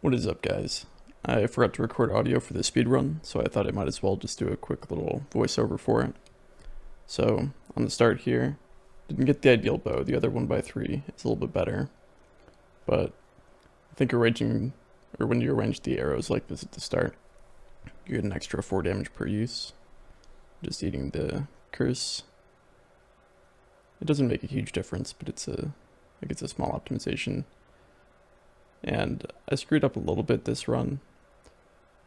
What is up, guys? I forgot to record audio for the speedrun, so I thought I might as well just do a quick little voiceover for it. So, on the start here, didn't get the ideal bow. The other 1x3 is a little bit better, but I think when you arrange the arrows like this at the start, you get an extra 4 damage per use. Just eating the curse. It doesn't make a huge difference, but it's a small optimization. And I screwed up a little bit this run.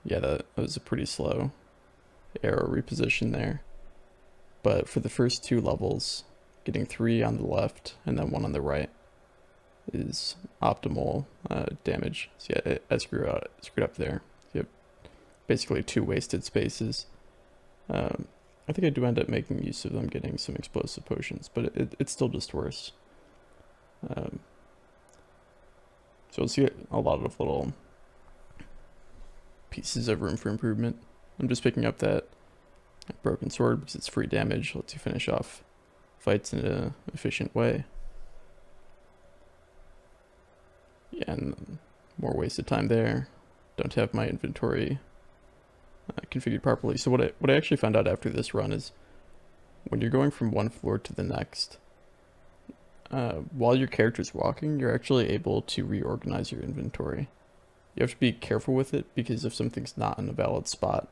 Yeah, that was a pretty slow arrow reposition there. But for the first 2 levels, getting 3 on the left and then 1 on the right is optimal damage. So yeah, I screwed up there. You have basically 2 wasted spaces. I think I do end up making use of them getting some explosive potions, but it's still just worse. So we'll see a lot of little pieces of room for improvement. I'm just picking up that broken sword because it's free damage, lets you finish off fights in an efficient way. Yeah, and more wasted time there. Don't have my inventory configured properly. So what I actually found out after this run is when you're going from one floor to the next, while your character's walking, you're actually able to reorganize your inventory. You have to be careful with it because if something's not in a valid spot,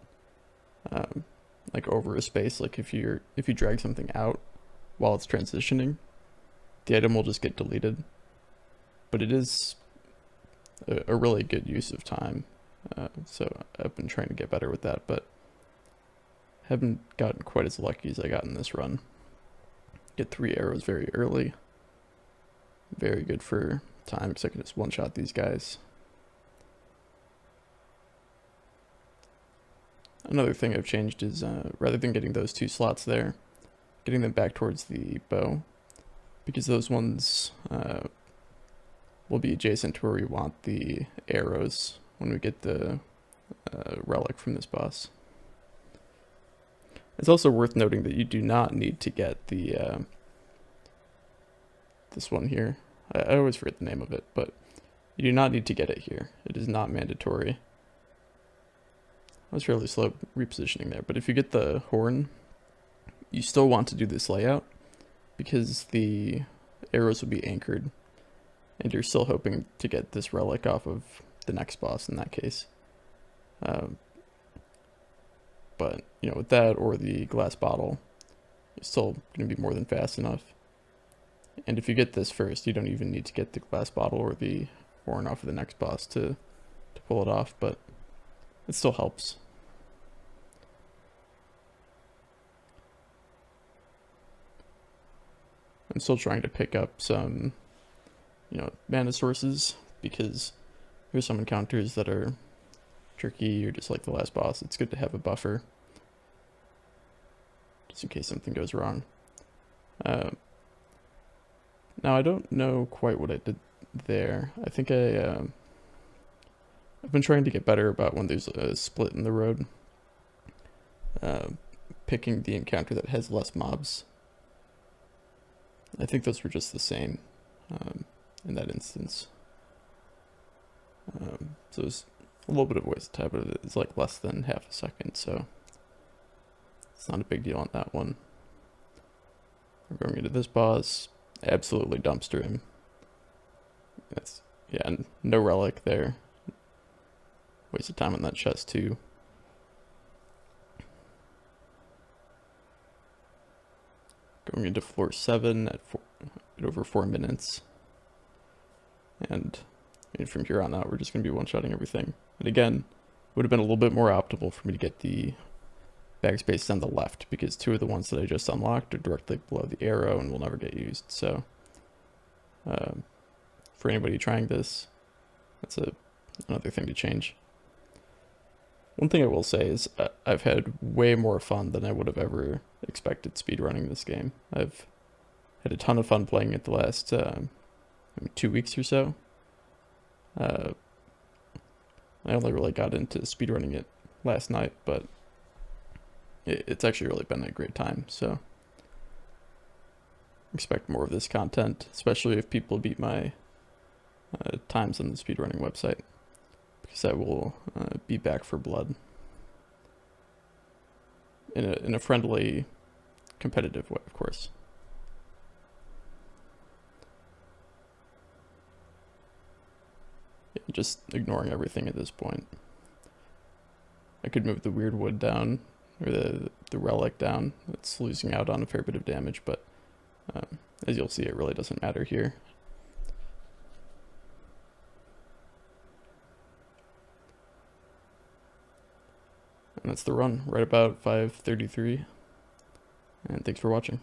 like over a space, like if you drag something out while it's transitioning, the item will just get deleted. But it is a really good use of time. So I've been trying to get better with that, but haven't gotten quite as lucky as I got in this run. Get 3 arrows very early. Very good for time because I can just one-shot these guys. Another thing I've changed is rather than getting those 2 slots there, getting them back towards the bow, because those ones will be adjacent to where we want the arrows when we get the relic from this boss. It's also worth noting that you do not need to get the this one here. I always forget the name of it, but you do not need to get it here. It is not mandatory. I was fairly slow repositioning there, but if you get the horn, you still want to do this layout because the arrows will be anchored and you're still hoping to get this relic off of the next boss in that case. But, with that or the glass bottle, you're still going to be more than fast enough. And if you get this first, you don't even need to get the glass bottle or the horn off of the next boss to pull it off, but it still helps. I'm still trying to pick up some, mana sources because there's some encounters that are tricky or just like the last boss. It's good to have a buffer just in case something goes wrong. Now I don't know quite what I did there. I think I've been trying to get better about when there's a split in the road. Picking the encounter that has less mobs. I think those were just the same in that instance. So it's a little bit of waste of time, but it's like less than half a second, so it's not a big deal on that one. We're going into this boss. Absolutely dumpster him. Yeah, no relic there. Wasted time on that chest too. Going into floor 7 at over 4 minutes. And from here on out, we're just going to be one-shotting everything. And again, it would have been a little bit more optimal for me to get the backspaces on the left, because 2 of the ones that I just unlocked are directly below the arrow and will never get used. So, for anybody trying this, that's another thing to change. One thing I will say is I've had way more fun than I would have ever expected speedrunning this game. I've had a ton of fun playing it the last 2 weeks or so. I only really got into speedrunning it last night, but it's actually really been a great time, so expect more of this content, especially if people beat my times on the speedrunning website. because I will be back for blood in a friendly, competitive way, of course. Yeah, just ignoring everything at this point. I could move the weird wood down, or the relic down. It's losing out on a fair bit of damage, but as you'll see, it really doesn't matter here. And that's the run, right about 5:33. And thanks for watching.